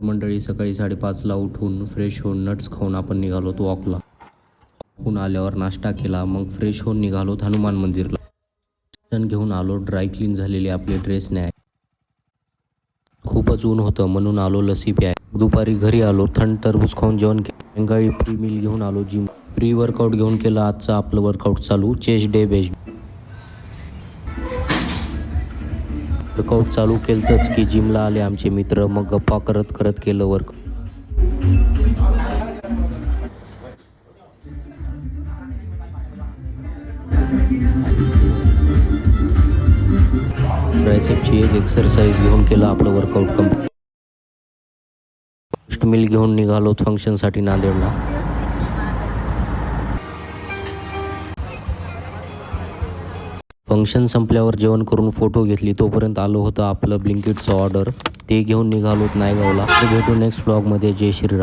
मंडळी सकाळी 5:30ला उठून फ्रेश होऊन नट्स खाऊन आपण निघालो वॉकला. वॉकहून आल्यावर नाश्ता केला, मग फ्रेश होऊन निघालो हनुमान मंदिरला. दर्शन घेऊन आलो. ड्राय क्लीन झालेले आपले ड्रेस न्याय. खूपच ऊन होतं म्हणून आलो लस्सी प्याय. दुपारी घरी आलो. थंड टरबूज खाऊन जेवण केलं. सायंकाळी प्री मील घेऊन आलो जिम. प्री वर्कआउट घेऊन केलं. आजचं आपलं वर्कआउट चालू. Chest day best. वर्कआउट चालू केलंच की जिमला आले आमचे मित्र. मग गप्पा करत करत केलं वर्क. ट्रायसेपची एक एक्सरसाइज घेऊन केलं आपलं वर्कआउट कंप्लीट. पोस्ट मिल घेऊन निघालो फंक्शनसाठी नांदेडला. फंक्शन संपल्यावर जेवण करून फोटो घेतली. तोपर्यंत आलो होतं आपलं ब्लिंकिटचं ऑर्डर. ते घेऊन निघालो नायगावला. भेटू नेक्स्ट व्लॉगमध्ये. जय श्रीराम.